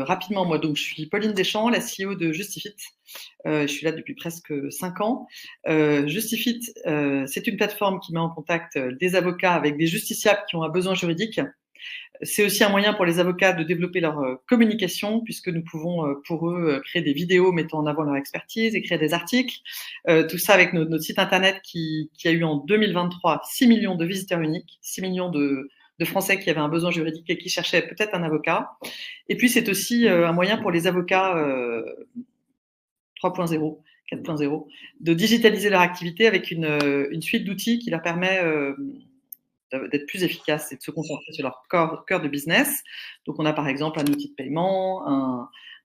rapidement, moi, donc je suis Pauline Deschamps, la CEO de Justifit. Je suis là depuis presque 5 ans. Justifit, c'est une plateforme qui met en contact des avocats avec des justiciables qui ont un besoin juridique. C'est aussi un moyen pour les avocats de développer leur communication, puisque nous pouvons pour eux créer des vidéos mettant en avant leur expertise, écrire des articles. Tout ça avec notre site internet qui a eu en 2023 6 millions de visiteurs uniques, 6 millions de Français qui avaient un besoin juridique et qui cherchaient peut-être un avocat. Et puis c'est aussi un moyen pour les avocats 3.0, 4.0, de digitaliser leur activité avec une suite d'outils qui leur permet d'être plus efficaces et de se concentrer sur leur cœur de business. Donc, on a par exemple un outil de paiement,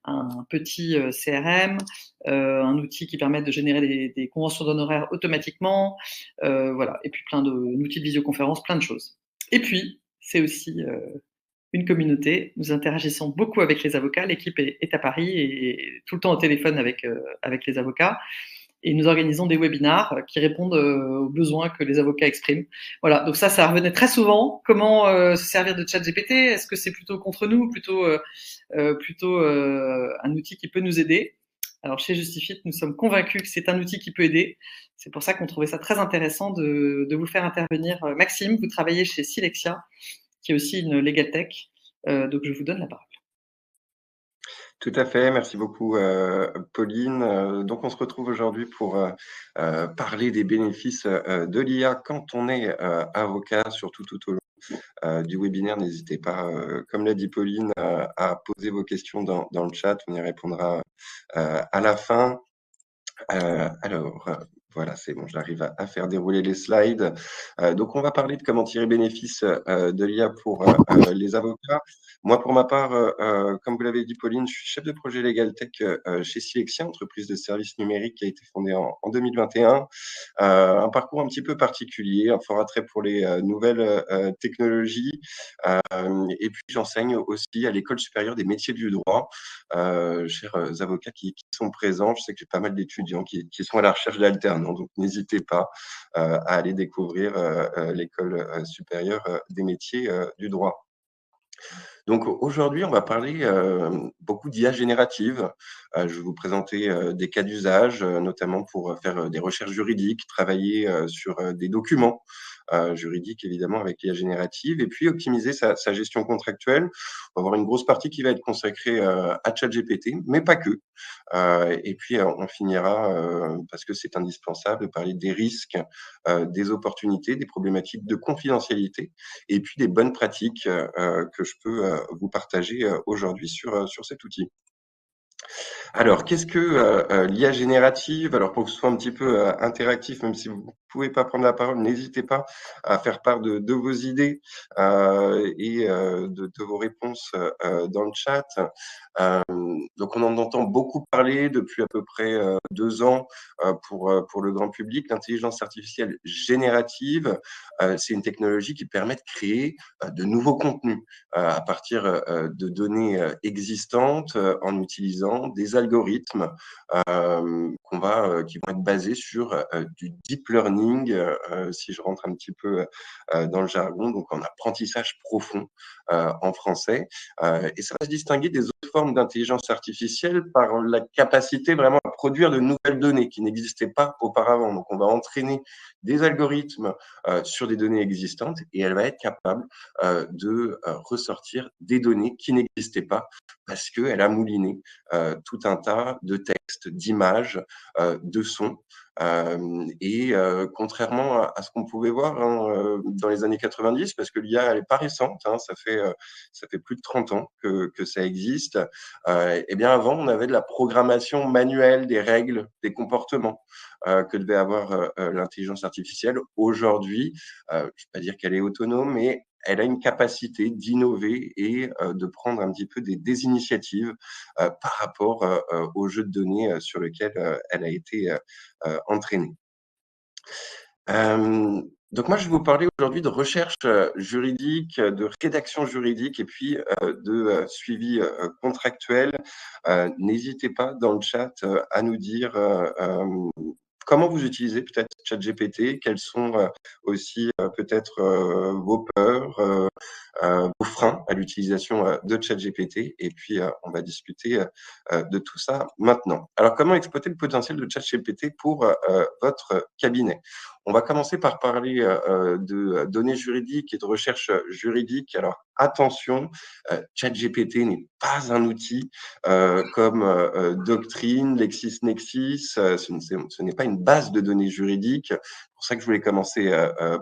un petit CRM, un outil qui permet de générer des conventions d'honoraires automatiquement, voilà. Et puis plein d'outils de visioconférence, plein de choses. Et puis, c'est aussi une communauté. Nous interagissons beaucoup avec les avocats. L'équipe est à Paris et tout le temps au téléphone avec les avocats. Et nous organisons des webinars qui répondent aux besoins que les avocats expriment. Voilà, donc ça revenait très souvent. Comment se servir de ChatGPT? Est-ce que c'est plutôt contre nous ou plutôt un outil qui peut nous aider? Alors chez Justifit, nous sommes convaincus que c'est un outil qui peut aider. C'est pour ça qu'on trouvait ça très intéressant de vous faire intervenir. Maxime, vous travaillez chez Silexia, qui est aussi une legal tech. Donc je vous donne la parole. Tout à fait, merci beaucoup Pauline. Donc on se retrouve aujourd'hui pour parler des bénéfices de l'IA quand on est avocat, surtout tout au long du webinaire. N'hésitez pas, comme l'a dit Pauline, à poser vos questions dans le chat, on y répondra à la fin. Voilà, c'est bon, j'arrive à faire dérouler les slides. Donc, on va parler de comment tirer bénéfice de l'IA pour les avocats. Moi, pour ma part, comme vous l'avez dit, Pauline, je suis chef de projet Legal Tech chez Silexia, entreprise de services numériques qui a été fondée en 2021. Un parcours un petit peu particulier, un fort attrait pour les nouvelles technologies. Et puis, j'enseigne aussi à l'École supérieure des métiers du droit. Chers avocats qui sont présents, je sais que j'ai pas mal d'étudiants qui sont à la recherche d'alternants, donc n'hésitez pas à aller découvrir l'École supérieure des métiers du droit. Donc aujourd'hui, on va parler beaucoup d'IA générative. Je vais vous présenter des cas d'usage, notamment pour faire des recherches juridiques, travailler sur des documents juridiques, évidemment, avec l'IA générative, et puis optimiser sa gestion contractuelle. On va avoir une grosse partie qui va être consacrée à ChatGPT, mais pas que. Et puis, on finira, parce que c'est indispensable, de parler des risques, des opportunités, des problématiques de confidentialité, et puis des bonnes pratiques que je peux vous partager aujourd'hui sur cet outil. Alors, qu'est-ce que l'IA générative? Alors, pour que ce soit un petit peu interactif, même si vous ne pouvez pas prendre la parole, n'hésitez pas à faire part de vos idées et de vos réponses dans le chat. Donc, on en entend beaucoup parler depuis à peu près 2 ans pour le grand public. L'intelligence artificielle générative, c'est une technologie qui permet de créer de nouveaux contenus à partir de données existantes en utilisant des algorithmes qui vont être basés sur du deep learning, si je rentre un petit peu dans le jargon, donc en apprentissage profond en français. Et ça va se distinguer des autres formes d'intelligence artificielle par la capacité vraiment à produire de nouvelles données qui n'existaient pas auparavant. Donc, on va entraîner des algorithmes sur des données existantes et elle va être capable de ressortir des données qui n'existaient pas parce qu'elle a mouliné tout un tas de textes, d'images, de sons. Et contrairement à ce qu'on pouvait voir dans les années 90, parce que l'IA, elle n'est pas récente, ça fait plus de 30 ans que ça existe, et bien avant, on avait de la programmation manuelle des règles, des comportements que devait avoir l'intelligence artificielle. Aujourd'hui, je ne vais pas dire qu'elle est autonome, mais elle a une capacité d'innover et de prendre un petit peu des initiatives par rapport au jeu de données sur lequel elle a été entraînée. Donc moi, je vais vous parler aujourd'hui de recherche juridique, de rédaction juridique et puis de suivi contractuel. N'hésitez pas dans le chat à nous dire comment vous utilisez peut-être ChatGPT, quelles sont aussi peut-être vos peurs, vos freins à l'utilisation de ChatGPT. Et puis, on va discuter de tout ça maintenant. Alors, comment exploiter le potentiel de ChatGPT pour votre cabinet? On va commencer par parler de données juridiques et de recherche juridique. Alors, attention, ChatGPT n'est pas un outil comme Doctrine, LexisNexis. Ce n'est pas une base de données juridiques. C'est pour ça que je voulais commencer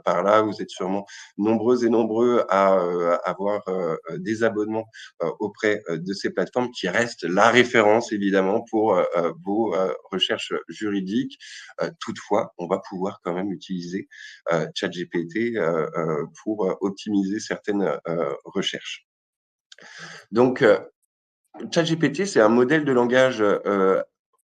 par là. Vous êtes sûrement nombreuses et nombreux à avoir des abonnements auprès de ces plateformes qui restent la référence, évidemment, pour vos recherches juridiques. Toutefois, on va pouvoir quand même utiliser ChatGPT pour optimiser certaines recherches. Donc, ChatGPT, c'est un modèle de langage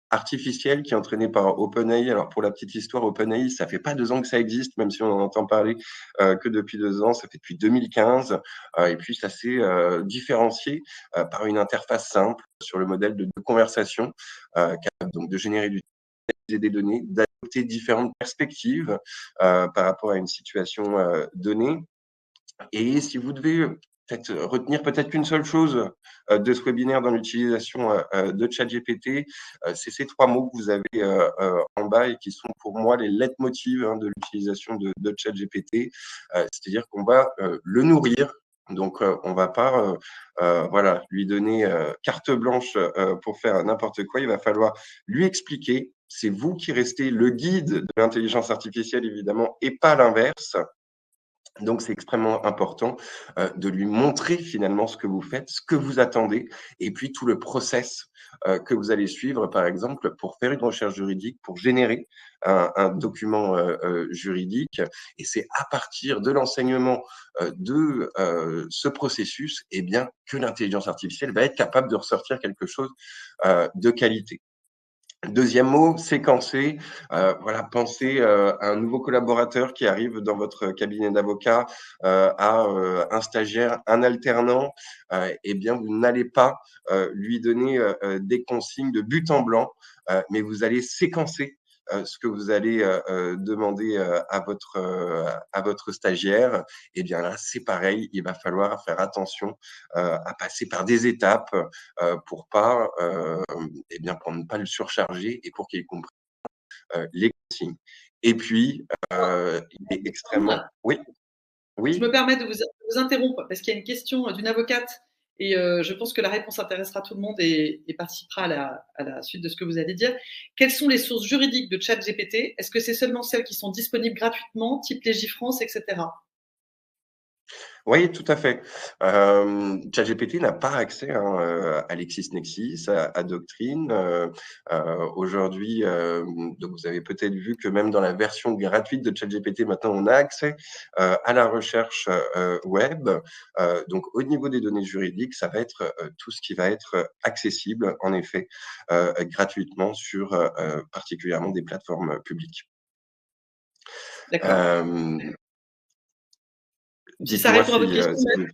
artificiel qui est entraîné par OpenAI. Alors, pour la petite histoire, OpenAI, ça fait pas 2 ans que ça existe, même si on en entend parler que depuis 2 ans. Ça fait depuis 2015. Et puis, ça s'est différencié par une interface simple sur le modèle de conversation, capable donc de générer du texte, des données, d'adopter différentes perspectives par rapport à une situation donnée. Et si vous devez peut-être retenir peut-être qu'une seule chose de ce webinaire dans l'utilisation de ChatGPT, c'est ces 3 mots que vous avez en bas et qui sont pour moi les leitmotivs de l'utilisation de ChatGPT. C'est-à-dire qu'on va le nourrir. Donc, on va pas voilà, lui donner carte blanche pour faire n'importe quoi. Il va falloir lui expliquer. C'est vous qui restez le guide de l'intelligence artificielle, évidemment, et pas l'inverse. Donc, c'est extrêmement important de lui montrer finalement ce que vous faites, ce que vous attendez, et puis tout le process que vous allez suivre, par exemple, pour faire une recherche juridique, pour générer un document juridique. Et c'est à partir de l'enseignement de ce processus, eh bien, que l'intelligence artificielle va être capable de ressortir quelque chose de qualité. Deuxième mot, séquencer. Voilà, pensez à un nouveau collaborateur qui arrive dans votre cabinet d'avocat, à un stagiaire, un alternant. Eh bien, vous n'allez pas lui donner des consignes de but en blanc, mais vous allez séquencer ce que vous allez demander à votre stagiaire. Eh bien là, c'est pareil, il va falloir faire attention à passer par des étapes pour pas eh bien, pour ne pas le surcharger et pour qu'il comprenne les consignes. Et puis, il est extrêmement… Oui, Je me oui, permets de vous interrompre parce qu'il y a une question d'une avocate et je pense que la réponse intéressera tout le monde et participera à la suite de ce que vous allez dire. Quelles sont les sources juridiques de ChatGPT? Est-ce que c'est seulement celles qui sont disponibles gratuitement, type Légifrance, etc.? oui, tout à fait. ChatGPT n'a pas accès à LexisNexis, à Doctrine. Aujourd'hui, donc vous avez peut-être vu que même dans la version gratuite de ChatGPT, maintenant, on a accès à la recherche web. Donc, au niveau des données juridiques, ça va être tout ce qui va être accessible, en effet, gratuitement sur particulièrement des plateformes publiques. D'accord. Euh, Si ça Dites-moi répond à votre si, question,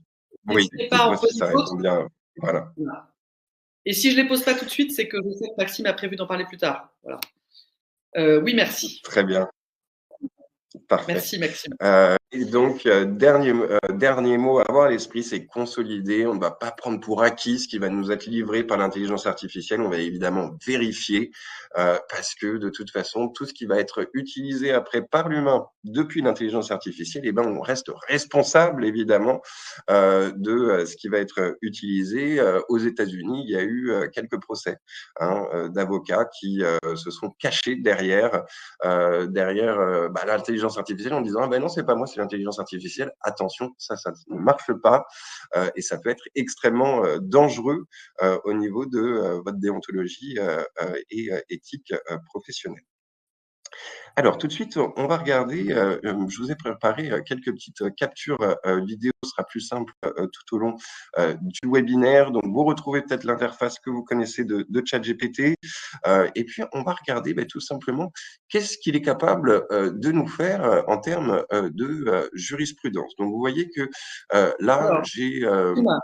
oui, n'hésitez pas à en dites-moi si poser ça répond d'autres. bien. Voilà. Voilà. Et si je ne les pose pas tout de suite, c'est que je sais que Maxime a prévu d'en parler plus tard. Voilà. Oui, merci. Très bien, parfait. Merci, Maxime. Et donc, dernier mot à avoir à l'esprit, c'est consolider. On ne va pas prendre pour acquis ce qui va nous être livré par l'intelligence artificielle. On va évidemment vérifier parce que de toute façon, tout ce qui va être utilisé après par l'humain depuis l'intelligence artificielle, eh ben, on reste responsable évidemment de ce qui va être utilisé. Aux États-Unis, il y a eu quelques procès d'avocats qui se sont cachés derrière l'intelligence artificielle en disant ah ben non, c'est pas moi, c'est l'intelligence artificielle. Attention, ça ne marche pas et ça peut être extrêmement dangereux au niveau de votre déontologie et éthique professionnelle. Alors, tout de suite, on va regarder, je vous ai préparé quelques petites captures vidéo, ce sera plus simple tout au long du webinaire. Donc, vous retrouvez peut-être l'interface que vous connaissez de ChatGPT. Et puis, on va regarder tout simplement qu'est-ce qu'il est capable de nous faire en termes de jurisprudence. Donc, vous voyez que là, Alors, j'ai… dis-moi.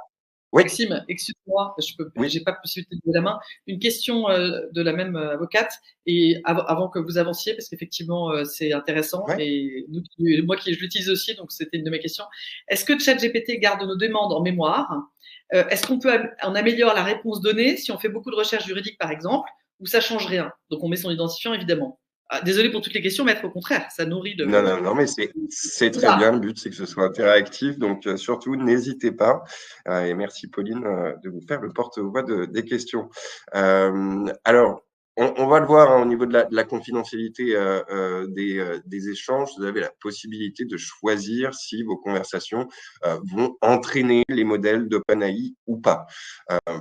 Oui, Maxime, excuse-moi, oui, j'ai pas possibilité de lever la main. Une question de la même avocate et avant que vous avanciez, parce qu'effectivement c'est intéressant ouais. et moi qui je l'utilise aussi, donc c'était une de mes questions. Est-ce que ChatGPT garde nos demandes en mémoire? Est-ce qu'on peut on améliore la réponse donnée si on fait beaucoup de recherches juridiques par exemple, ou ça change rien? Donc on met son identifiant évidemment. Ah, désolé pour toutes les questions, maître, au contraire, ça nourrit Non, le non, non, mais c'est très débat. bien. Le but, c'est que ce soit interactif. Donc, surtout, n'hésitez pas. Et merci, Pauline, de vous faire le porte-voix des questions. Alors, on va le voir hein, au niveau de la confidentialité des échanges. Vous avez la possibilité de choisir si vos conversations vont entraîner les modèles d'OpenAI ou pas.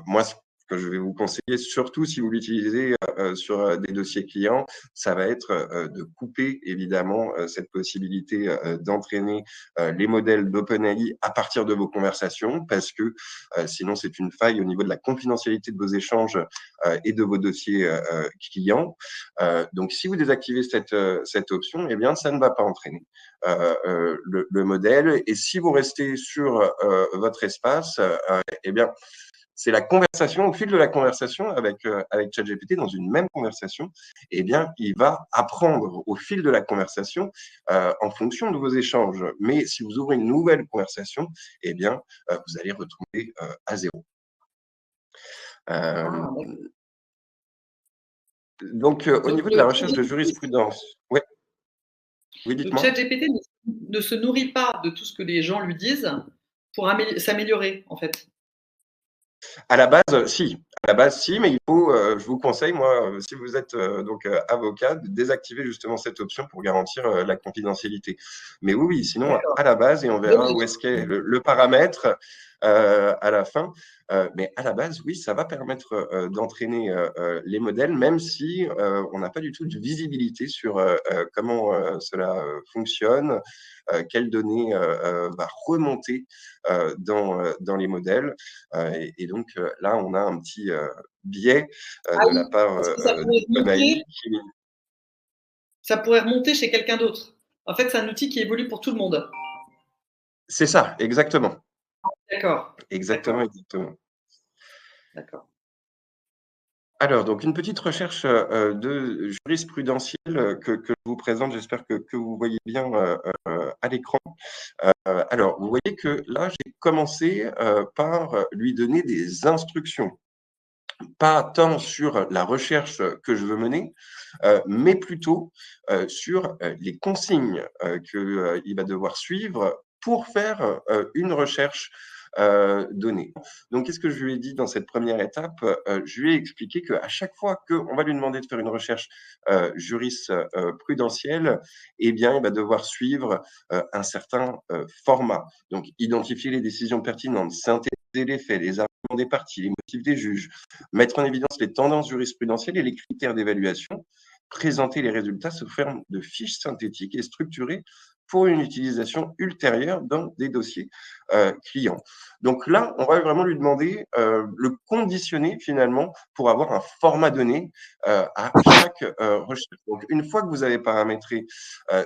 Moi, ce que je vais vous conseiller, surtout si vous l'utilisez sur des dossiers clients, ça va être de couper évidemment cette possibilité d'entraîner les modèles d'OpenAI à partir de vos conversations, parce que sinon c'est une faille au niveau de la confidentialité de vos échanges et de vos dossiers clients. Donc si vous désactivez cette option, eh bien ça ne va pas entraîner le modèle. Et si vous restez sur votre espace, eh bien c'est la conversation, au fil de la conversation avec ChatGPT, dans une même conversation, eh bien, il va apprendre au fil de la conversation en fonction de vos échanges. Mais si vous ouvrez une nouvelle conversation, eh bien, vous allez retrouver à zéro. Euh, Ah, donc, au donc niveau de la recherche de jurisprudence, ouais, oui, donc dites-moi. ChatGPT ne se nourrit pas de tout ce que les gens lui disent pour s'améliorer, en fait. À la base, si. À la base, si, mais il faut, je vous conseille, moi, si vous êtes donc avocat, de désactiver justement cette option pour garantir la confidentialité. Mais oui, oui, sinon, D'accord. à la base, et on verra où Dommage. est-ce qu'est le paramètre à la fin. Mais à la base, oui, ça va permettre d'entraîner les modèles, même si on n'a pas du tout de visibilité sur comment cela fonctionne, quelles données va remonter dans les modèles. Et donc là, on a un petit biais Ah de la oui, part parce que ça pourrait d'OpenAI remonter, ça pourrait remonter chez quelqu'un d'autre. En fait, c'est un outil qui évolue pour tout le monde. C'est ça, exactement. D'accord, Exactement, d'accord, exactement. d'accord. Alors, donc une petite recherche de jurisprudentielle que je vous présente, j'espère que vous voyez bien à l'écran. Alors, vous voyez que là, j'ai commencé par lui donner des instructions, pas tant sur la recherche que je veux mener, mais plutôt sur les consignes qu'il va devoir suivre pour faire une recherche donnée. Donc, qu'est-ce que je lui ai dit dans cette première étape? Je lui ai expliqué qu'à chaque fois qu'on va lui demander de faire une recherche jurisprudentielle, eh bien, il va devoir suivre un certain format. Donc, identifier les décisions pertinentes, synthétiser les faits, les arguments des parties, les motifs des juges, mettre en évidence les tendances jurisprudentielles et les critères d'évaluation, présenter les résultats sous forme de fiches synthétiques et structurées pour une utilisation ultérieure dans des dossiers clients. Donc là, on va vraiment lui demander, le conditionner finalement pour avoir un format donné à chaque recherche. Donc une fois que vous avez paramétré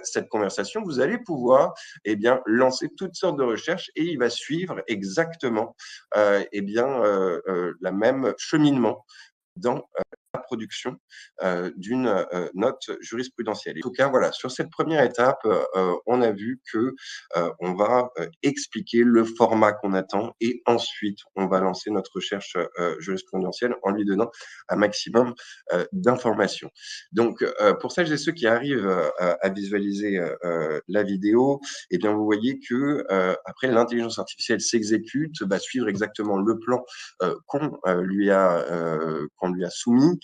cette conversation, vous allez pouvoir eh bien, lancer toutes sortes de recherches et il va suivre exactement eh bien, la même cheminement dans la production d'une note jurisprudentielle. En tout cas, voilà, sur cette première étape, on a vu que on va expliquer le format qu'on attend et ensuite on va lancer notre recherche jurisprudentielle en lui donnant un maximum d'informations. Donc, pour celles et ceux qui arrivent à visualiser la vidéo, eh bien, vous voyez que après l'intelligence artificielle s'exécute, va suivre exactement le plan qu'on lui a soumis.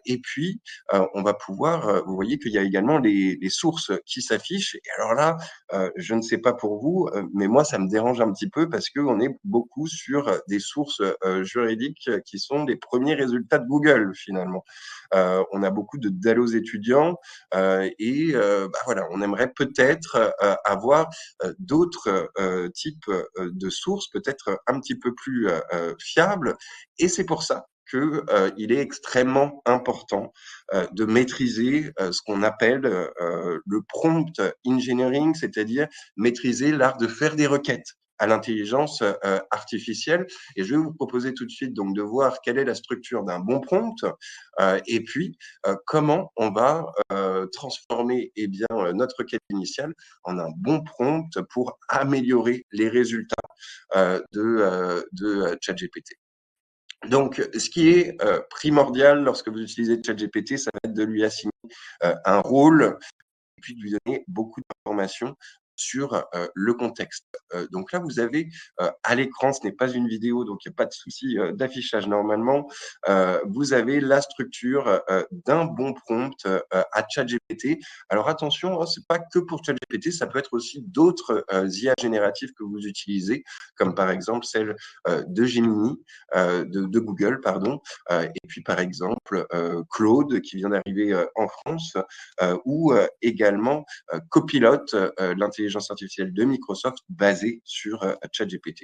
Et puis, on va pouvoir, vous voyez qu'il y a également les sources qui s'affichent. Et alors là, je ne sais pas pour vous, mais moi, ça me dérange un petit peu parce qu'on est beaucoup sur des sources juridiques qui sont les premiers résultats de Google, finalement. On a beaucoup de dallos étudiants et bah voilà, on aimerait peut-être avoir d'autres types de sources, peut-être un petit peu plus fiables. Et c'est pour ça que il est extrêmement important de maîtriser ce qu'on appelle le prompt engineering, c'est-à-dire maîtriser l'art de faire des requêtes. à l'intelligence artificielle. Et je vais vous proposer tout de suite donc de voir quelle est la structure d'un bon prompt et puis comment on va transformer bien, notre requête initiale en un bon prompt pour améliorer les résultats de ChatGPT. Donc, ce qui est primordial lorsque vous utilisez ChatGPT, ça va être de lui assigner un rôle et puis de lui donner beaucoup d'informations sur le contexte. Donc là, vous avez à l'écran, ce n'est pas une vidéo, donc il n'y a pas de souci d'affichage normalement. Vous avez la structure d'un bon prompt à ChatGPT. Alors attention, hein, c'est pas que pour ChatGPT, ça peut être aussi d'autres IA génératives que vous utilisez, comme par exemple celle de Gemini, de Google, pardon, et puis par exemple Claude qui vient d'arriver en France, ou également Copilot, l'intelligence artificielle de Microsoft basée sur ChatGPT.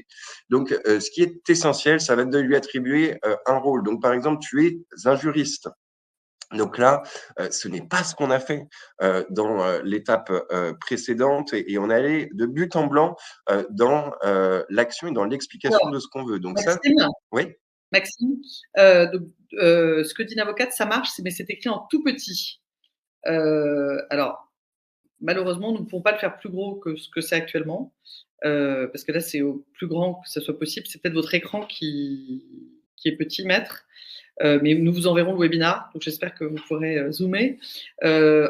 Donc, ce qui est essentiel, ça va être de lui attribuer un rôle. Donc, par exemple, tu es un juriste. Donc là, ce n'est pas ce qu'on a fait dans l'étape précédente et on allait de but en blanc dans l'action et dans l'explication de ce qu'on veut. Donc ça, oui. Maxime, donc, ce que dit l'avocate, ça marche, mais c'est écrit en tout petit. Alors, malheureusement, nous ne pouvons pas le faire plus gros que ce que c'est actuellement, parce que là, c'est au plus grand que ça soit possible. C'est peut-être votre écran qui est petit, maître, mais nous vous enverrons le webinar, donc j'espère que vous pourrez zoomer.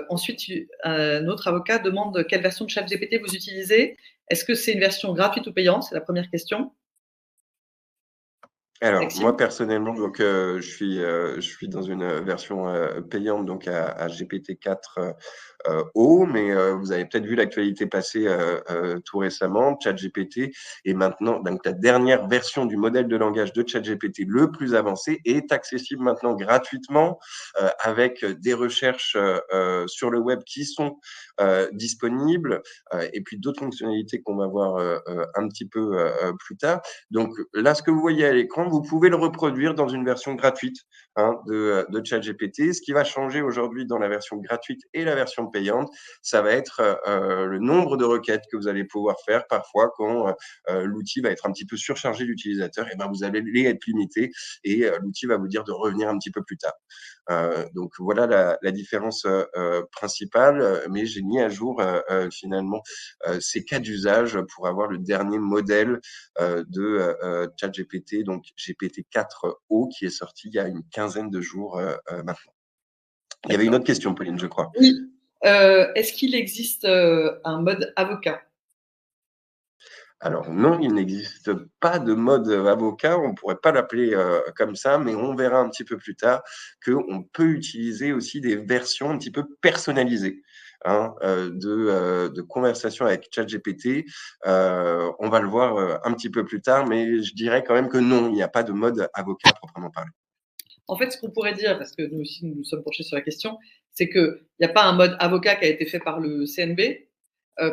Ensuite, un autre avocat demande quelle version de ChatGPT vous utilisez. Est-ce que c'est une version gratuite ou payante? C'est la première question. Alors, Maxime. moi personnellement, donc je suis dans une version payante, donc à GPT-4 O, mais vous avez peut-être vu l'actualité passer tout récemment, ChatGPT est maintenant, donc la dernière version du modèle de langage de ChatGPT le plus avancé est accessible maintenant gratuitement avec des recherches sur le web qui sont disponibles et puis d'autres fonctionnalités qu'on va voir un petit peu plus tard. Donc là, ce que vous voyez à l'écran, vous pouvez le reproduire dans une version gratuite de ChatGPT. Ce qui va changer aujourd'hui dans la version gratuite et la version payante, ça va être le nombre de requêtes que vous allez pouvoir faire. Parfois, quand l'outil va être un petit peu surchargé d'utilisateurs, et ben vous allez être limité et l'outil va vous dire de revenir un petit peu plus tard. Donc voilà la différence principale, mais j'ai mis à jour finalement ces cas d'usage pour avoir le dernier modèle de ChatGPT, donc GPT-4o, qui est sorti il y a une quinzaine de jours maintenant. Il y avait une autre question, Pauline, je crois. Oui. Est-ce qu'il existe un mode avocat? Alors non, il n'existe pas de mode avocat, on ne pourrait pas l'appeler comme ça, mais on verra un petit peu plus tard qu'on peut utiliser aussi des versions un petit peu personnalisées de conversation avec ChatGPT. On va le voir un petit peu plus tard, mais je dirais quand même que non, il n'y a pas de mode avocat proprement parlé. En fait, ce qu'on pourrait dire, parce que nous aussi nous sommes penchés sur la question, c'est qu'il n'y a pas un mode avocat qui a été fait par le CNB.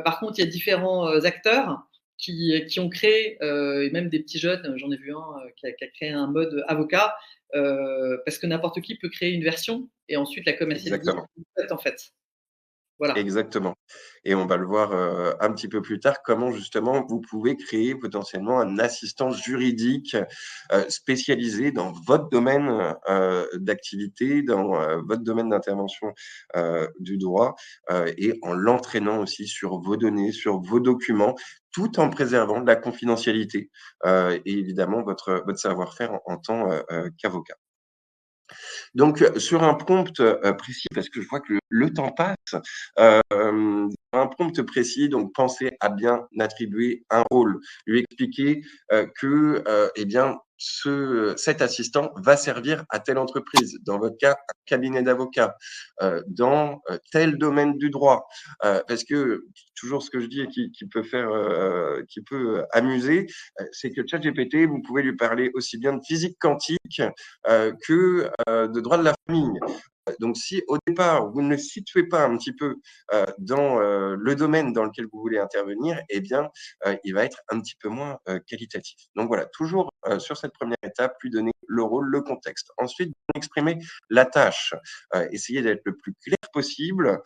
Par contre, il y a différents acteurs qui ont créé, et même des petits jeunes, j'en ai vu un qui a créé un mode avocat, parce que n'importe qui peut créer une version et ensuite la commercialiser en fait. Voilà. Exactement. Et on va le voir un petit peu plus tard, comment justement vous pouvez créer potentiellement un assistant juridique spécialisé dans votre domaine d'activité, dans votre domaine d'intervention du droit, et en l'entraînant aussi sur vos données, sur vos documents, tout en préservant la confidentialité et évidemment votre savoir-faire en tant qu'avocat. Donc, sur un prompt précis, parce que je vois que le temps passe, un prompt précis, donc pensez à bien attribuer un rôle, lui expliquer que, eh bien, cet assistant va servir à telle entreprise, dans votre cas, un cabinet d'avocats, dans tel domaine du droit, parce que toujours ce que je dis et qui peut faire, qui peut amuser, c'est que ChatGPT, vous pouvez lui parler aussi bien de physique quantique que de droit de la famille. Donc, si au départ, vous ne le situez pas un petit peu dans le domaine dans lequel vous voulez intervenir, eh bien, il va être un petit peu moins qualitatif. Donc voilà, toujours sur cette première étape, lui donner le rôle, le contexte. Ensuite, exprimer la tâche, essayer d'être le plus clair possible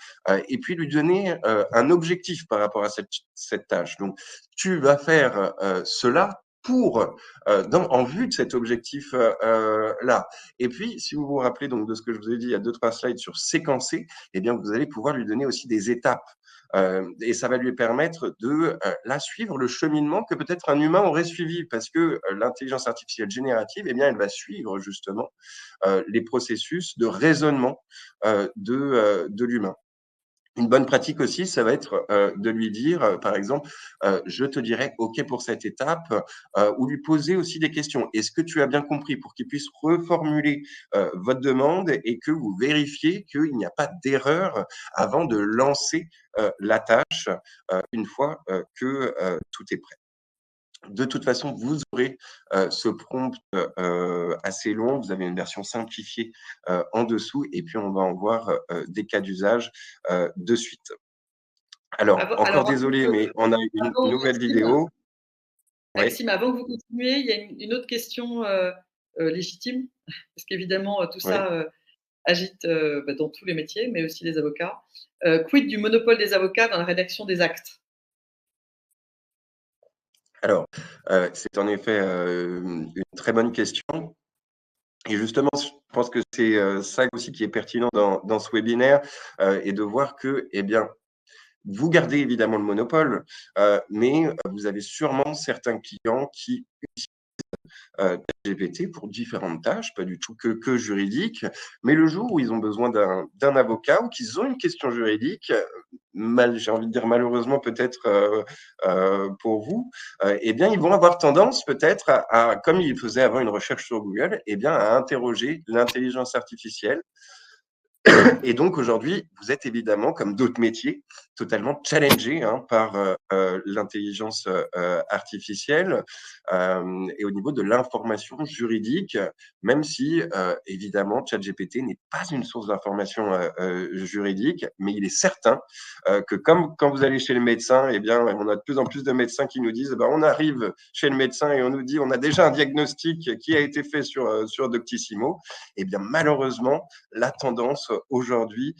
et puis lui donner un objectif par rapport à cette tâche. Donc, tu vas faire cela pour en vue de cet objectif là. Et puis, si vous vous rappelez donc de ce que je vous ai dit il y a 2-3 slides sur séquencer, eh bien, vous allez pouvoir lui donner aussi des étapes. Et ça va lui permettre de là suivre le cheminement que peut-être un humain aurait suivi, parce que l'intelligence artificielle générative, eh bien, elle va suivre justement les processus de raisonnement de l'humain. Une bonne pratique aussi, ça va être de lui dire, par exemple, je te dirais OK pour cette étape, ou lui poser aussi des questions. Est-ce que tu as bien compris, pour qu'il puisse reformuler votre demande et que vous vérifiez qu'il n'y a pas d'erreur avant de lancer la tâche une fois que tout est prêt. De toute façon, vous aurez ce prompt assez long. Vous avez une version simplifiée en dessous et puis on va en voir des cas d'usage de suite. Alors, encore désolé, mais on a une nouvelle vidéo. Maxime, avant que vous continuiez, il y a une autre question légitime, parce qu'évidemment, tout ça agite dans tous les métiers, mais aussi les avocats. Quid du monopole des avocats dans la rédaction des actes? Alors, c'est en effet une très bonne question. Et justement, je pense que c'est ça aussi qui est pertinent dans ce webinaire, et de voir que, eh bien, vous gardez évidemment le monopole, mais vous avez sûrement certains clients qui GPT pour différentes tâches, pas du tout que juridiques. Mais le jour où ils ont besoin d'un avocat ou qu'ils ont une question juridique, j'ai envie de dire malheureusement peut-être pour vous, eh bien ils vont avoir tendance peut-être comme ils faisaient avant une recherche sur Google, eh bien à interroger l'intelligence artificielle. Et donc aujourd'hui, vous êtes évidemment, comme d'autres métiers, totalement challengé par l'intelligence artificielle et au niveau de l'information juridique, même si évidemment ChatGPT n'est pas une source d'information juridique, mais il est certain que comme quand vous allez chez le médecin, eh bien on a de plus en plus de médecins qui nous disent, on arrive chez le médecin et on nous dit on a déjà un diagnostic qui a été fait sur Doctissimo. Eh bien malheureusement, la tendance aujourd'hui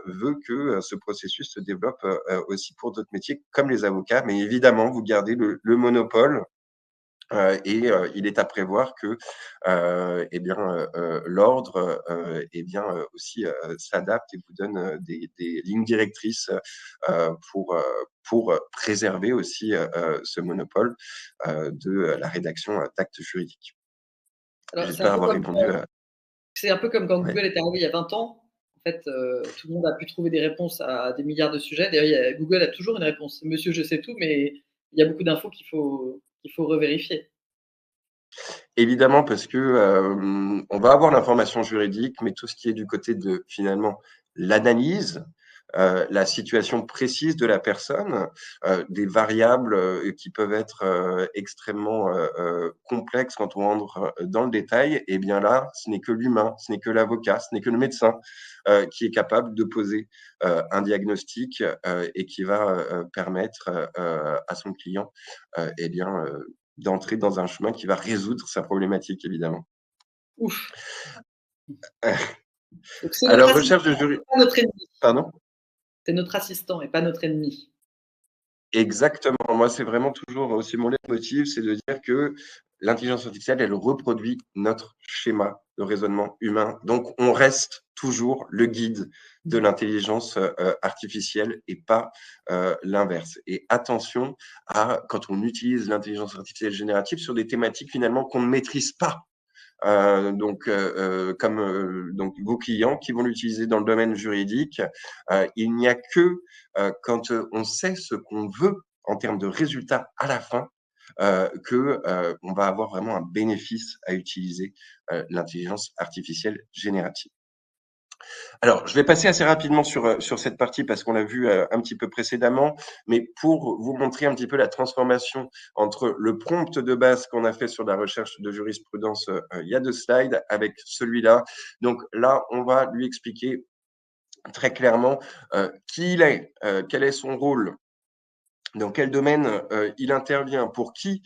veut que ce processus se développe aussi pour d'autres métiers comme les avocats. Mais évidemment, vous gardez le monopole. Et il est à prévoir que eh bien l'ordre eh bien aussi s'adapte et vous donne des lignes directrices pour préserver aussi ce monopole de la rédaction d'actes juridiques. Alors, J'espère avoir répondu à… c'est un peu comme quand Ouais. Google est arrivé il y a 20 ans. En fait, tout le monde a pu trouver des réponses à des milliards de sujets. D'ailleurs, Google a toujours une réponse. Monsieur, je sais tout, mais il y a beaucoup d'infos qu'il faut revérifier. Évidemment, parce que on va avoir l'information juridique, mais tout ce qui est du côté de finalement l'analyse, la situation précise de la personne, des variables qui peuvent être extrêmement complexes quand on rentre dans le détail, et bien là, ce n'est que l'humain, ce n'est que l'avocat, ce n'est que le médecin qui est capable de poser un diagnostic et qui va permettre à son client eh bien, d'entrer dans un chemin qui va résoudre sa problématique, évidemment. Ouf. Donc c'est notre Alors, assistant, recherche de jury… pas notre ennemi. Pardon? C'est notre assistant et pas notre ennemi. Exactement. Moi, c'est vraiment toujours aussi mon leitmotiv, c'est de dire que l'intelligence artificielle, elle reproduit notre schéma de raisonnement humain. Donc, on reste toujours le guide de l'intelligence artificielle et pas l'inverse. Et attention à quand on utilise l'intelligence artificielle générative sur des thématiques finalement qu'on ne maîtrise pas. Donc vos clients qui vont l'utiliser dans le domaine juridique, il n'y a que quand on sait ce qu'on veut en termes de résultats à la fin, que on va avoir vraiment un bénéfice à utiliser l'intelligence artificielle générative. Alors, je vais passer assez rapidement sur cette partie parce qu'on l'a vu un petit peu précédemment, mais pour vous montrer un petit peu la transformation entre le prompt de base qu'on a fait sur la recherche de jurisprudence il y a 2 slides avec celui-là. Donc là, on va lui expliquer très clairement qui il est, quel est son rôle, dans quel domaine il intervient, pour qui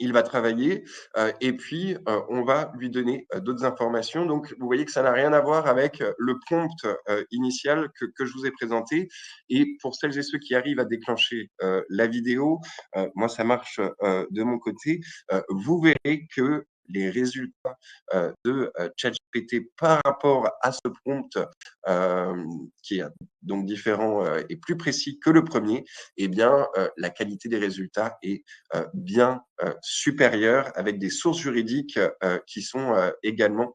il va travailler et puis on va lui donner d'autres informations. Donc, vous voyez que ça n'a rien à voir avec le prompt initial que je vous ai présenté. Et pour celles et ceux qui arrivent à déclencher la vidéo, moi, ça marche de mon côté. Vous verrez que les résultats de ChatGPT par rapport à ce prompt qui est donc différent et plus précis que le premier, eh bien, la qualité des résultats est bien supérieure avec des sources juridiques qui sont également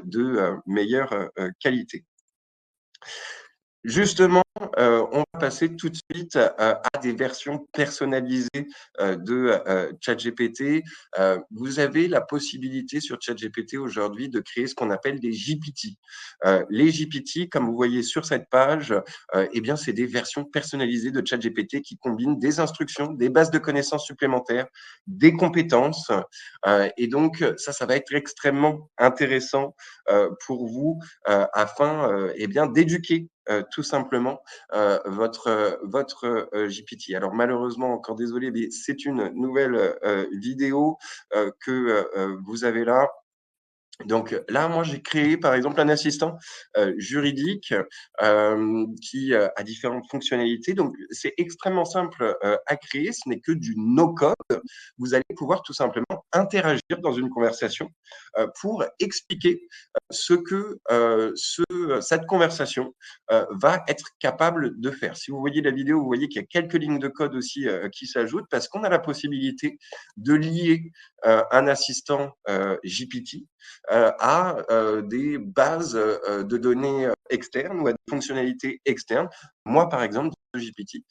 de meilleure qualité. Justement, on va passer tout de suite à des versions personnalisées de ChatGPT. Vous avez la possibilité sur ChatGPT aujourd'hui de créer ce qu'on appelle des GPT. Les GPT, comme vous voyez sur cette page, eh bien, c'est des versions personnalisées de ChatGPT qui combinent des instructions, des bases de connaissances supplémentaires, des compétences. Et donc, ça va être extrêmement intéressant pour vous afin eh bien, d'éduquer tout simplement votre GPT. Alors malheureusement, encore désolé, mais c'est une nouvelle vidéo que vous avez là. Donc là, moi, j'ai créé, par exemple, un assistant juridique qui a différentes fonctionnalités. Donc, c'est extrêmement simple à créer. Ce n'est que du no-code. Vous allez pouvoir tout simplement interagir dans une conversation pour expliquer ce que cette conversation va être capable de faire. Si vous voyez la vidéo, vous voyez qu'il y a quelques lignes de code aussi qui s'ajoutent parce qu'on a la possibilité de lier un assistant GPT à des bases de données externes ou à des fonctionnalités externes. Moi, par exemple, dans GPT,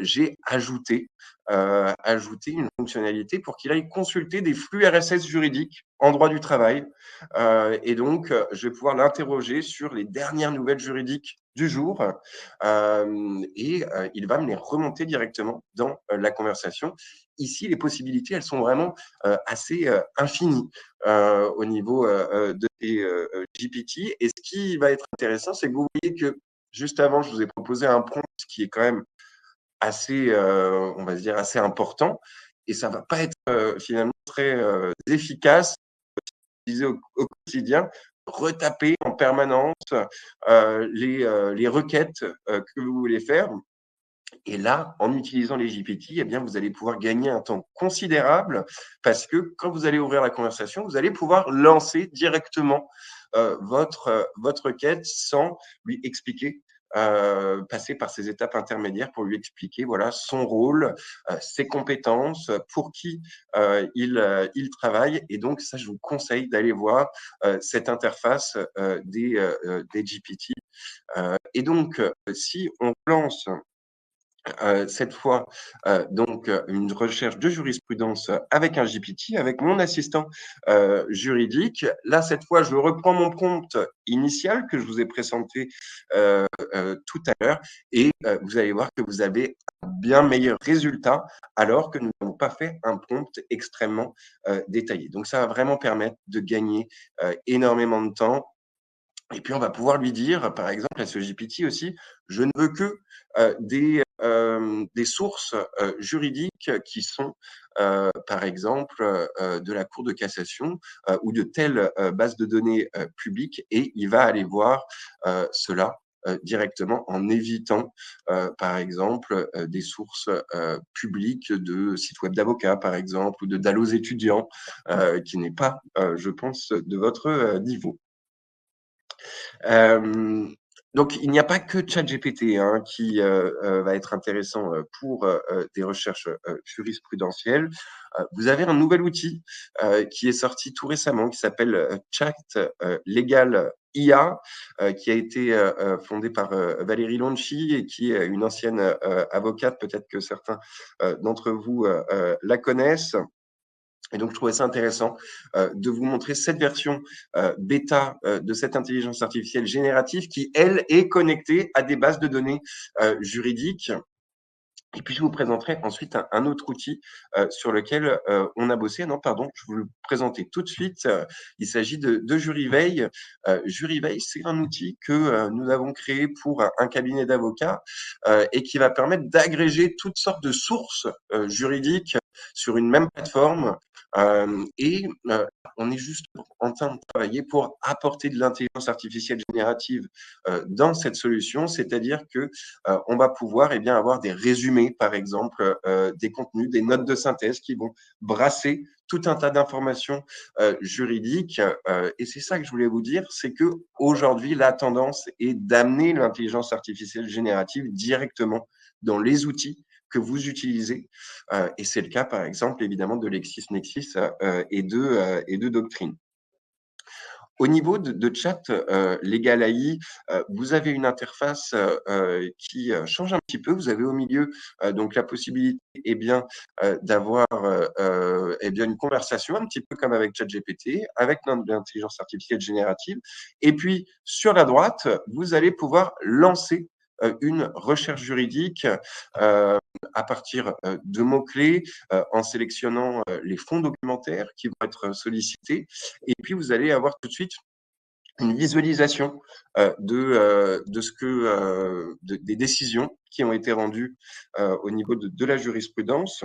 j'ai ajouté une fonctionnalité pour qu'il aille consulter des flux RSS juridiques en droit du travail. Et donc, je vais pouvoir l'interroger sur les dernières nouvelles juridiques du jour et il va me les remonter directement dans la conversation. Ici, les possibilités, elles sont vraiment assez infinies au niveau de tes GPT. Et ce qui va être intéressant, c'est que vous voyez que juste avant, je vous ai proposé un prompt qui est quand même assez, on va dire, assez important. Et ça ne va pas être finalement très efficace utiliser au quotidien, retaper en permanence les requêtes que vous voulez faire. Et là, en utilisant les GPT, eh bien, vous allez pouvoir gagner un temps considérable parce que quand vous allez ouvrir la conversation, vous allez pouvoir lancer directement votre requête sans lui expliquer, passer par ces étapes intermédiaires pour lui expliquer voilà, son rôle, ses compétences, pour qui il travaille. Et donc, ça, je vous conseille d'aller voir cette interface des GPT. Et donc, si on lance cette fois donc une recherche de jurisprudence avec un GPT, avec mon assistant juridique. Là, cette fois, je reprends mon prompt initial que je vous ai présenté tout à l'heure et vous allez voir que vous avez un bien meilleur résultat alors que nous n'avons pas fait un prompt extrêmement détaillé. Donc, ça va vraiment permettre de gagner énormément de temps. Et puis, on va pouvoir lui dire, par exemple, à ce GPT aussi, je ne veux que des sources juridiques qui sont, par exemple, de la Cour de cassation ou de telles bases de données publiques. Et il va aller voir cela directement en évitant, par exemple, des sources publiques de sites web d'avocats, par exemple, ou de Dallos étudiants, qui n'est pas, je pense, de votre niveau. Donc, il n'y a pas que ChatGPT hein, qui va être intéressant pour des recherches jurisprudentielles. Vous avez un nouvel outil qui est sorti tout récemment, qui s'appelle Chat Legal IA, qui a été fondé par Valérie Lonchi et qui est une ancienne avocate. Peut-être que certains d'entre vous la connaissent. Et donc, je trouvais ça intéressant de vous montrer cette version bêta de cette intelligence artificielle générative qui, elle, est connectée à des bases de données juridiques. Et puis, je vous présenterai ensuite un autre outil sur lequel on a bossé. Non, pardon, je vais vous le présenter tout de suite. Il s'agit de JuryVeil. JuryVeil, c'est un outil que nous avons créé pour un cabinet d'avocats et qui va permettre d'agréger toutes sortes de sources juridiques sur une même plateforme. Et on est juste en train de travailler pour apporter de l'intelligence artificielle générative dans cette solution, c'est-à-dire que on va pouvoir bien avoir des résumés, par exemple, des contenus, des notes de synthèse qui vont brasser tout un tas d'informations juridiques. Et c'est ça que je voulais vous dire, c'est que aujourd'hui, la tendance est d'amener l'intelligence artificielle générative directement dans les outils que vous utilisez. Et c'est le cas, par exemple, évidemment, de LexisNexis et de Doctrine. Au niveau de chat Legal AI, vous avez une interface qui change un petit peu. Vous avez au milieu donc la possibilité d'avoir une conversation un petit peu comme avec ChatGPT, avec l'intelligence artificielle générative. Et puis sur la droite, vous allez pouvoir lancer une recherche juridique à partir de mots-clés, en sélectionnant les fonds documentaires qui vont être sollicités. Et puis, vous allez avoir tout de suite une visualisation des décisions qui ont été rendues au niveau de la jurisprudence.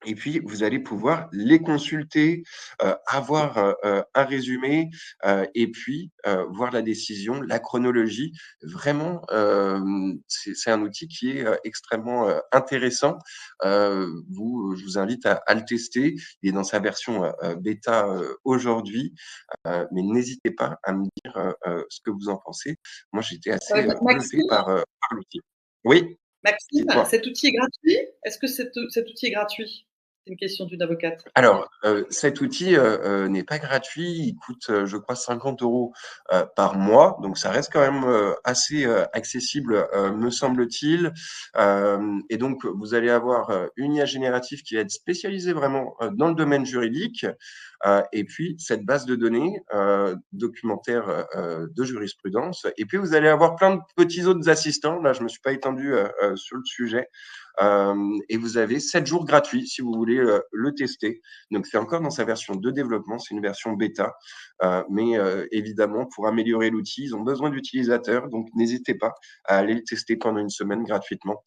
Et puis, vous allez pouvoir les consulter, avoir un résumé et puis voir la décision, la chronologie. Vraiment, c'est un outil qui est extrêmement intéressant. Je vous invite à le tester. Il est dans sa version bêta aujourd'hui, mais n'hésitez pas à me dire ce que vous en pensez. Moi, j'étais assez bluffé Maxime, par l'outil. Oui, Maxime, dites-moi. cet outil est gratuit? Est-ce que cet outil est gratuit? C'est une question d'une avocate. Alors, cet outil n'est pas gratuit. Il coûte, je crois, 50 € par mois. Donc, ça reste quand même assez accessible, me semble-t-il. Et donc, vous allez avoir une IA générative qui va être spécialisée vraiment dans le domaine juridique. Et puis, cette base de données documentaire de jurisprudence. Et puis, vous allez avoir plein de petits autres assistants. Là, je ne me suis pas étendu sur le sujet. Et vous avez 7 jours gratuits si vous voulez le tester. Donc, c'est encore dans sa version de développement, c'est une version bêta. Mais évidemment, pour améliorer l'outil, ils ont besoin d'utilisateurs. Donc, n'hésitez pas à aller le tester pendant une semaine gratuitement.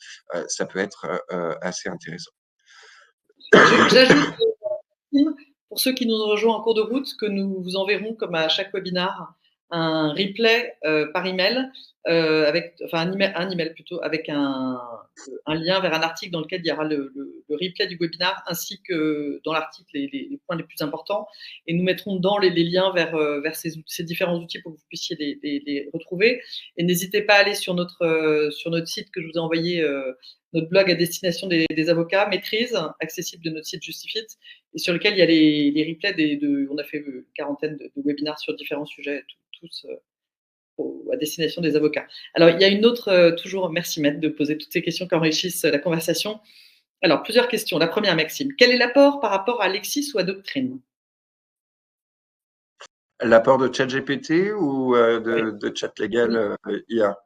Ça peut être assez intéressant. J'ajoute, pour ceux qui nous rejoignent en cours de route, que nous vous enverrons, comme à chaque webinar, un replay par email, un email plutôt, avec un lien vers un article dans lequel il y aura le replay du webinar, ainsi que dans l'article les points les plus importants. Et nous mettrons dedans les liens vers ces différents outils pour que vous puissiez les retrouver. Et n'hésitez pas à aller sur notre site que je vous ai envoyé, notre blog à destination des avocats, Maîtrise, accessible de notre site Justifit, et sur lequel il y a les replays on a fait une quarantaine de webinaires sur différents sujets, tous à destination des avocats. Alors, il y a une autre, toujours, merci Maître de poser toutes ces questions qui enrichissent la conversation. Alors, plusieurs questions. La première, Maxime, quel est l'apport par rapport à Lexis ou à Doctrine? L'apport de ChatGPT ou de ChatLegal IA?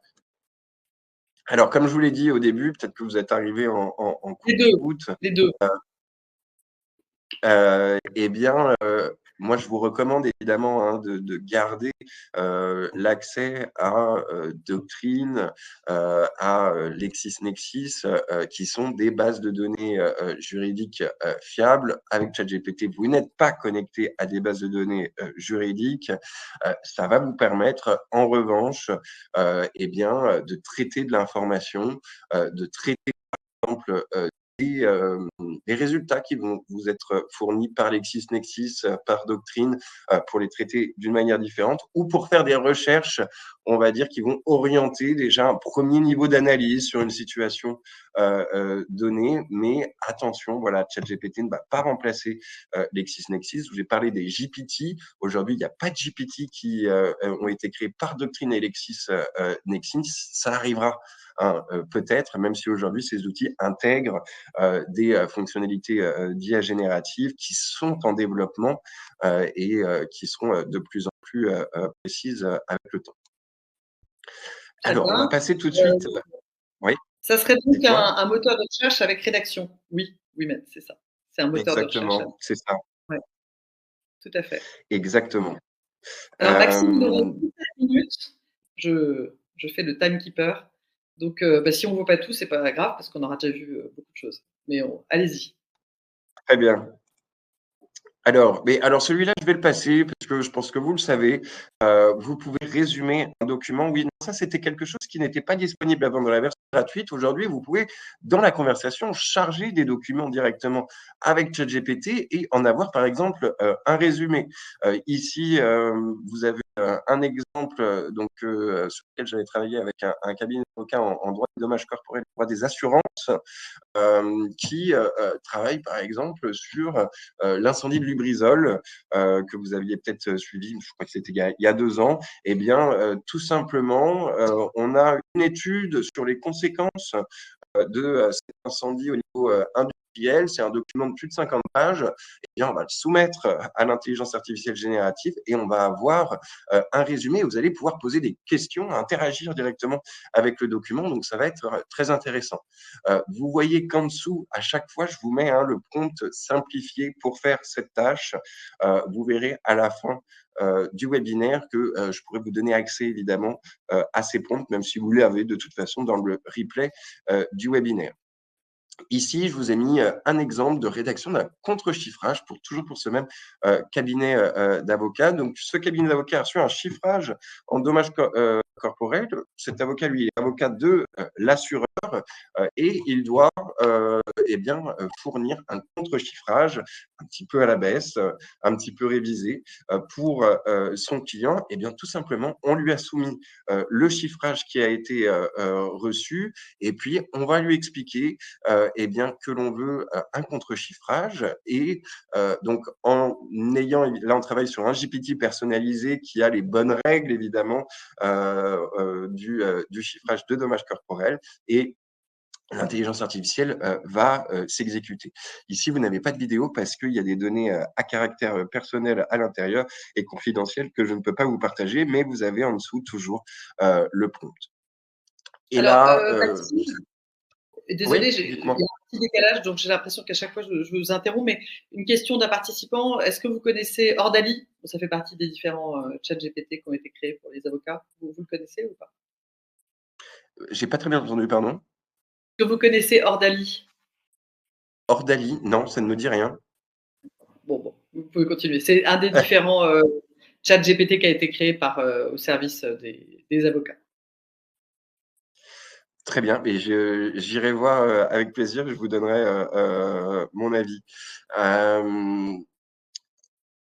Alors, comme je vous l'ai dit au début, peut-être que vous êtes arrivé en cours de route. Les deux. Moi, je vous recommande évidemment de garder l'accès à Doctrine, à LexisNexis, qui sont des bases de données juridiques fiables. Avec ChatGPT, vous n'êtes pas connecté à des bases de données juridiques. Ça va vous permettre, en revanche, de traiter de l'information, de traiter, par exemple, les résultats qui vont vous être fournis par LexisNexis, par Doctrine, pour les traiter d'une manière différente ou pour faire des recherches. on va dire, qui vont orienter déjà un premier niveau d'analyse sur une situation donnée. Mais attention, voilà, ChatGPT ne va pas remplacer LexisNexis. Je vous ai parlé des GPT. Aujourd'hui, il n'y a pas de GPT qui ont été créés par Doctrine et LexisNexis. Ça arrivera. Hein, peut-être, même si aujourd'hui ces outils intègrent des fonctionnalités d'IA générative qui sont en développement et qui seront de plus en plus précises avec le temps. Très Alors, on va bien. passer tout de suite. Oui, Ça serait donc dites-moi. un moteur de recherche avec rédaction. Oui, oui, mais c'est ça. C'est un moteur de recherche. Exactement, c'est ça. Ouais, tout à fait. Exactement. Alors Maxime, il nous Euh, reste 17 minutes. Je fais le timekeeper. Donc, bah, si on ne voit pas tout, c'est pas grave parce qu'on aura déjà vu beaucoup de choses. Mais allez-y. Très bien. Alors celui-là, je vais le passer parce que je pense que vous le savez. Vous pouvez résumer un document. Oui, non, ça c'était quelque chose qui n'était pas disponible avant dans la version gratuite. Aujourd'hui, vous pouvez, dans la conversation, charger des documents directement avec ChatGPT et en avoir, par exemple, un résumé. Ici, vous avez un exemple sur lequel j'avais travaillé avec un cabinet d'avocats en droit des dommages corporels, droit des assurances. Qui travaille par exemple sur l'incendie de Lubrizol que vous aviez peut-être suivi, je crois que c'était il y a 2 ans. Eh bien, tout simplement, on a une étude sur les conséquences de cet incendie au niveau industriel. C'est un document de plus de 50 pages. Eh bien, on va le soumettre à l'intelligence artificielle générative et on va avoir un résumé. Vous allez pouvoir poser des questions, interagir directement avec le document. Donc, ça va être très intéressant. Vous voyez qu'en dessous, à chaque fois, je vous mets le prompt simplifié pour faire cette tâche. Vous verrez à la fin du webinaire que je pourrais vous donner accès évidemment à ces prompts, même si vous l'avez de toute façon dans le replay du webinaire. Ici, je vous ai mis un exemple de rédaction d'un contre-chiffrage toujours pour ce même cabinet d'avocats. Donc, ce cabinet d'avocats a reçu un chiffrage en dommages corporels. Cet avocat, lui, est avocat de l'assureur et il doit fournir un contre-chiffrage un petit peu à la baisse, un petit peu révisé pour son client. Et bien, tout simplement, on lui a soumis le chiffrage qui a été reçu et puis on va lui expliquer que l'on veut un contre-chiffrage et donc en ayant, là on travaille sur un GPT personnalisé qui a les bonnes règles évidemment du chiffrage de dommages corporels et l'intelligence artificielle va s'exécuter. Ici, vous n'avez pas de vidéo parce qu'il y a des données à caractère personnel à l'intérieur et confidentielles que je ne peux pas vous partager, mais vous avez en dessous toujours le prompt. Et Alors, là, Maxime, oui, désolée, il y a dites-moi. un petit décalage, donc j'ai l'impression qu'à chaque fois je vous interromps, mais une question d'un participant, est-ce que vous connaissez Ordali? Ça fait partie des différents chats GPT qui ont été créés pour les avocats. Vous le connaissez ou pas? J'ai pas très bien entendu, pardon. Est-ce que vous connaissez Ordali? Ordali, non, ça ne me dit rien. Bon, vous pouvez continuer. C'est un des différents chats GPT qui a été créé au service des avocats. Très bien, et j'irai voir avec plaisir, je vous donnerai mon avis.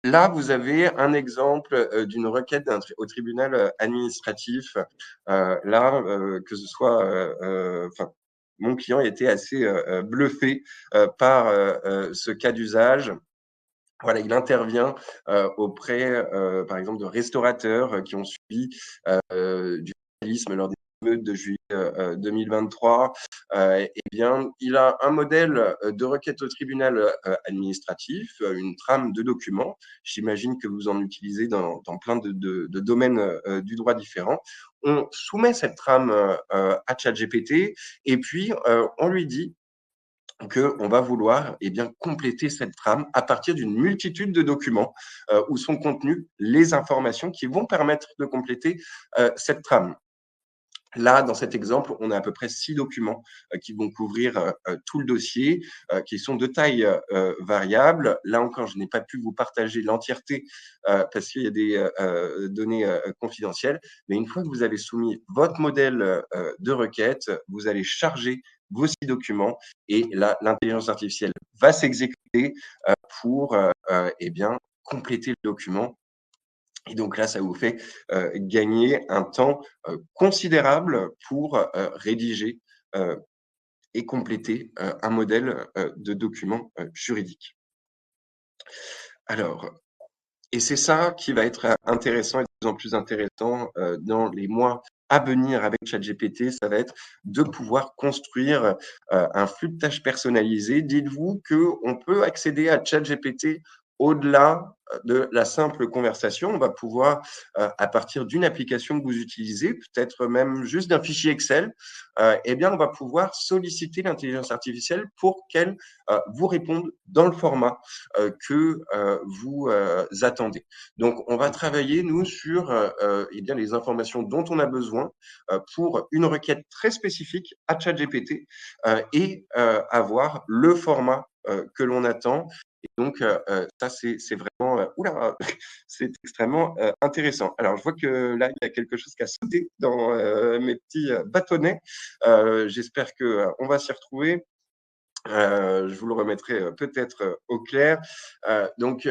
Là, vous avez un exemple d'une requête au tribunal administratif. Que ce soit, mon client était assez bluffé par ce cas d'usage. Voilà, il intervient auprès, par exemple, de restaurateurs qui ont subi du vandalisme lors des émeutes de juillet 2023. Eh bien, il a un modèle de requête au tribunal administratif, une trame de documents. J'imagine que vous en utilisez dans plein de domaines du droit différents. On soumet cette trame à ChatGPT et puis on lui dit qu'on va vouloir compléter cette trame à partir d'une multitude de documents où sont contenues les informations qui vont permettre de compléter cette trame. Là, dans cet exemple, on a à peu près 6 documents qui vont couvrir tout le dossier, qui sont de taille variable. Là encore, je n'ai pas pu vous partager l'entièreté parce qu'il y a des données confidentielles. Mais une fois que vous avez soumis votre modèle de requête, vous allez charger vos 6 documents et là, l'intelligence artificielle va s'exécuter pour compléter le document Et donc là, ça vous fait gagner un temps considérable pour rédiger et compléter un modèle de document juridique. Alors, et c'est ça qui va être intéressant et de plus en plus intéressant dans les mois à venir avec ChatGPT, ça va être de pouvoir construire un flux de tâches personnalisé. Dites-vous qu'on peut accéder à ChatGPT au-delà de la simple conversation. On va pouvoir, à partir d'une application que vous utilisez, peut-être même juste d'un fichier Excel, eh bien, on va pouvoir solliciter l'intelligence artificielle pour qu'elle vous réponde dans le format que vous attendez. Donc, on va travailler, nous, sur eh bien, les informations dont on a besoin pour une requête très spécifique à ChatGPT et avoir le format que l'on attend. Et donc, ça, c'est vraiment, oula, c'est extrêmement intéressant. Alors, je vois que là, il y a quelque chose qui a sauté dans mes petits bâtonnets. J'espère qu'on va s'y retrouver. Je vous le remettrai peut-être au clair. Donc,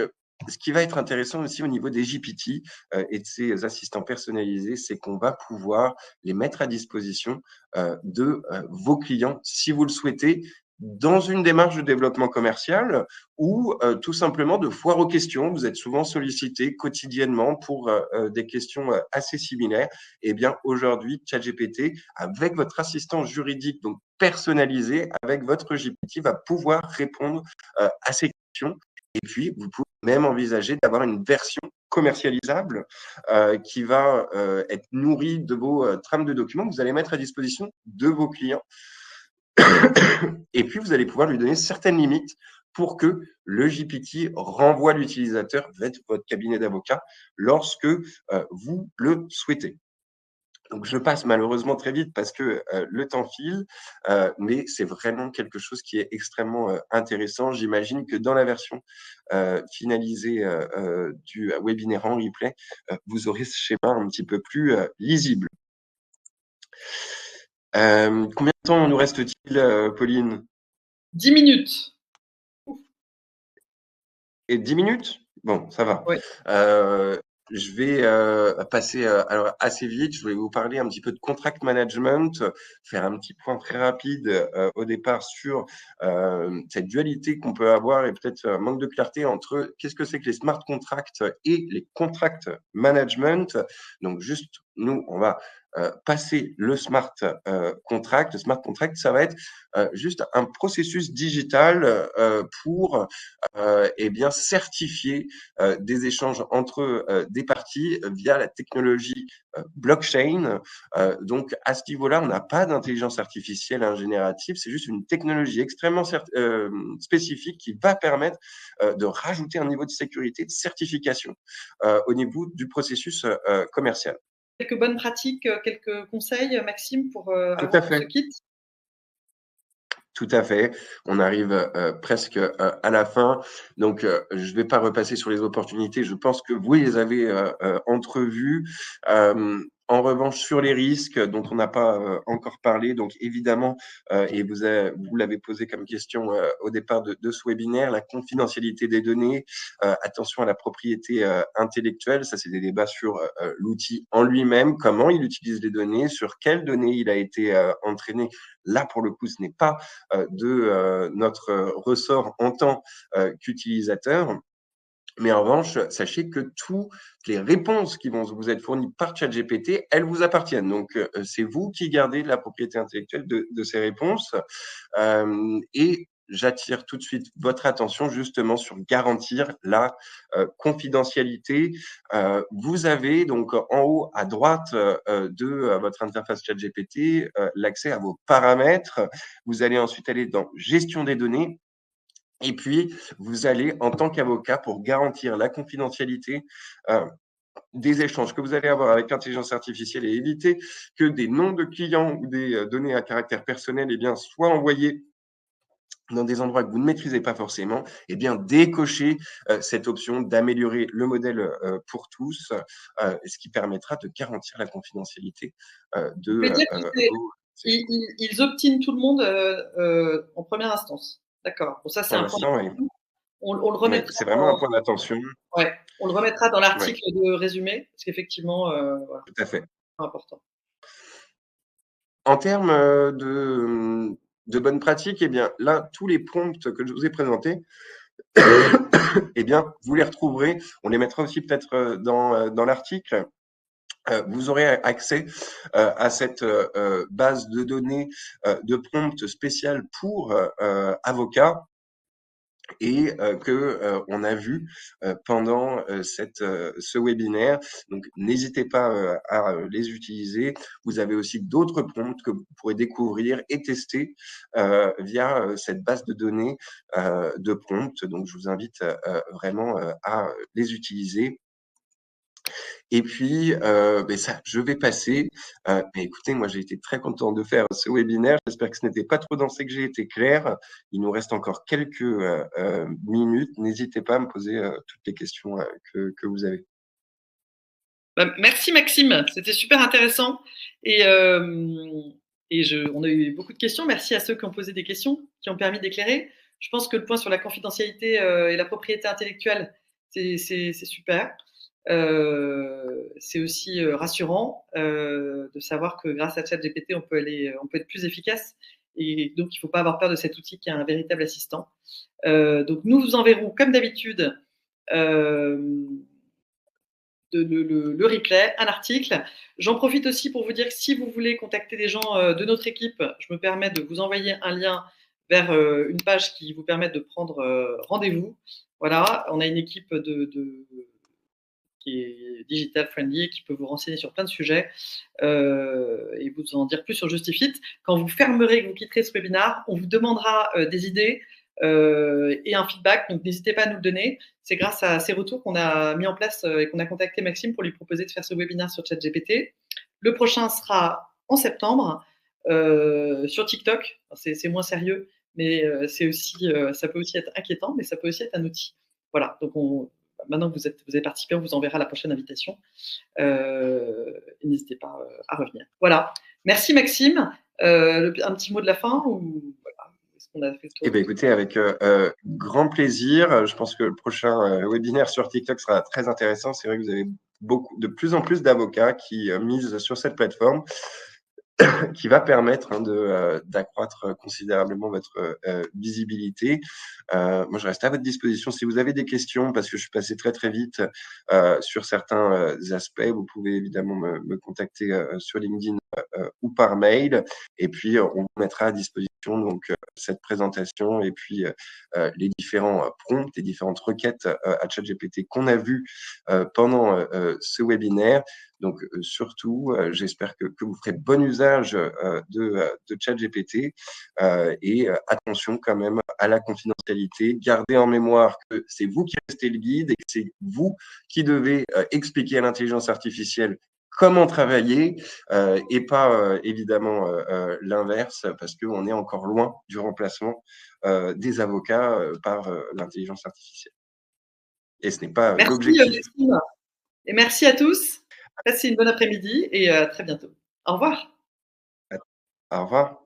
ce qui va être intéressant aussi au niveau des GPT et de ces assistants personnalisés, c'est qu'on va pouvoir les mettre à disposition de vos clients si vous le souhaitez dans une démarche de développement commercial ou tout simplement de foire aux questions. Vous êtes souvent sollicité quotidiennement pour des questions assez similaires. Eh bien, aujourd'hui, ChatGPT, avec votre assistant juridique donc personnalisé, avec votre GPT, va pouvoir répondre à ces questions. Et puis, vous pouvez même envisager d'avoir une version commercialisable qui va être nourrie de vos trames de documents que vous allez mettre à disposition de vos clients. Et puis, vous allez pouvoir lui donner certaines limites pour que le GPT renvoie l'utilisateur vers votre cabinet d'avocat lorsque vous le souhaitez. Donc, je passe malheureusement très vite parce que le temps file, mais c'est vraiment quelque chose qui est extrêmement intéressant. J'imagine que dans la version finalisée du webinaire en replay, vous aurez ce schéma un petit peu plus lisible. Combien de temps nous reste-t-il, Pauline? 10 minutes. Et 10 minutes? Bon, ça va. Ouais. Je vais passer alors assez vite. Je voulais vous parler un petit peu de contract management, faire un petit point très rapide au départ sur cette dualité qu'on peut avoir et peut-être un manque de clarté entre qu'est-ce que c'est que les smart contracts et les contract management. Donc juste, nous, on va passer le smart contract. Le smart contract, ça va être juste un processus digital pour eh bien certifier des échanges entre des parties via la technologie blockchain. Donc, à ce niveau-là, on n'a pas d'intelligence artificielle générative, c'est juste une technologie extrêmement spécifique qui va permettre de rajouter un niveau de sécurité, de certification au niveau du processus commercial. Quelques bonnes pratiques, quelques conseils, Maxime, pour Tout à avant qu'on se fait. quitte? Tout à fait. On arrive presque à la fin. Donc, je ne vais pas repasser sur les opportunités. Je pense que vous les avez entrevues. En revanche, sur les risques dont on n'a pas encore parlé, donc évidemment, et vous l'avez posé comme question au départ de ce webinaire, la confidentialité des données, attention à la propriété intellectuelle. Ça, c'est des débats sur l'outil en lui-même, comment il utilise les données, sur quelles données il a été entraîné. Là, pour le coup, ce n'est pas de notre ressort en tant qu'utilisateur. Mais en revanche, sachez que toutes les réponses qui vont vous être fournies par ChatGPT, elles vous appartiennent. Donc, c'est vous qui gardez la propriété intellectuelle de ces réponses. Et j'attire tout de suite votre attention justement sur garantir la confidentialité. Vous avez donc en haut à droite de votre interface ChatGPT l'accès à vos paramètres. Vous allez ensuite aller dans gestion des données. Et puis, vous allez, en tant qu'avocat, pour garantir la confidentialité des échanges que vous allez avoir avec l'intelligence artificielle et éviter que des noms de clients ou des données à caractère personnel eh bien, soient envoyés dans des endroits que vous ne maîtrisez pas forcément, eh bien, décocher cette option d'améliorer le modèle pour tous, ce qui permettra de garantir la confidentialité Vous pouvez de dire que vos échanges. ils obtinent tout le monde en première instance. D'accord. Bon, ça, c'est Pour un point l'instant, oui. important. On le Ouais, remettra c'est vraiment un point d'attention. ouais, on le remettra dans Ouais, l'article de résumé, parce qu'effectivement, voilà, tout à fait. c'est important. En termes de bonnes pratiques, eh bien, là, tous les prompts que je vous ai présentés, eh bien, vous les retrouverez. On les mettra aussi peut-être dans l'article. Vous aurez accès à cette base de données de prompts spéciales pour avocats et que on a vu pendant ce webinaire. Donc, n'hésitez pas à les utiliser. Vous avez aussi d'autres prompts que vous pourrez découvrir et tester via cette base de données de prompts. Donc, je vous invite vraiment à les utiliser. Et puis, beh ça, je vais passer. Mais écoutez, moi, j'ai été très content de faire ce webinaire. J'espère que ce n'était pas trop dense et que j'ai été clair. Il nous reste encore quelques minutes. N'hésitez pas à me poser toutes les questions que vous avez. Bah, merci Maxime, c'était super intéressant et on a eu beaucoup de questions. Merci à ceux qui ont posé des questions, qui ont permis d'éclairer. Je pense que le point sur la confidentialité et la propriété intellectuelle, c'est super. C'est aussi rassurant de savoir que grâce à ChatGPT, on peut être plus efficace et donc il ne faut pas avoir peur de cet outil qui est un véritable assistant. Donc nous vous enverrons comme d'habitude le replay, un article. J'en profite aussi pour vous dire que si vous voulez contacter des gens de notre équipe, je me permets de vous envoyer un lien vers une page qui vous permet de prendre rendez-vous. Voilà, on a une équipe qui est digital friendly et qui peut vous renseigner sur plein de sujets et vous en dire plus sur Justifit. Quand vous fermerez, que vous quitterez ce webinar, on vous demandera des idées et un feedback. Donc, n'hésitez pas à nous le donner. C'est grâce à ces retours qu'on a mis en place et qu'on a contacté Maxime pour lui proposer de faire ce webinaire sur ChatGPT. Le prochain sera en septembre sur TikTok. C'est moins sérieux, mais c'est aussi, ça peut aussi être inquiétant, mais ça peut aussi être un outil. Voilà. Donc, maintenant que vous avez participé, on vous enverra la prochaine invitation. N'hésitez pas à revenir. Voilà. Merci Maxime. Un petit mot de la fin ou voilà, est-ce qu'on a fait le Eh tour bien, écoutez, avec grand plaisir. Je pense que le prochain webinaire sur TikTok sera très intéressant. C'est vrai que vous avez de plus en plus d'avocats qui misent sur cette plateforme, qui va permettre d'accroître considérablement votre visibilité. Moi, je reste à votre disposition si vous avez des questions, parce que je suis passé très très vite sur certains aspects. Vous pouvez évidemment me contacter sur LinkedIn ou par mail, et puis on vous mettra à disposition donc cette présentation et puis les différents prompts, les différentes requêtes à ChatGPT qu'on a vues pendant ce webinaire. Donc, surtout, j'espère que vous ferez bon usage de ChatGPT et attention quand même à la confidentialité. Gardez en mémoire que c'est vous qui restez le guide et que c'est vous qui devez expliquer à l'intelligence artificielle comment travailler et pas évidemment l'inverse, parce qu'on est encore loin du remplacement des avocats par l'intelligence artificielle. Et ce n'est pas Merci l'objectif. Maxime. Et merci à tous. Passez une bonne après-midi et à très bientôt. Au revoir. Au revoir.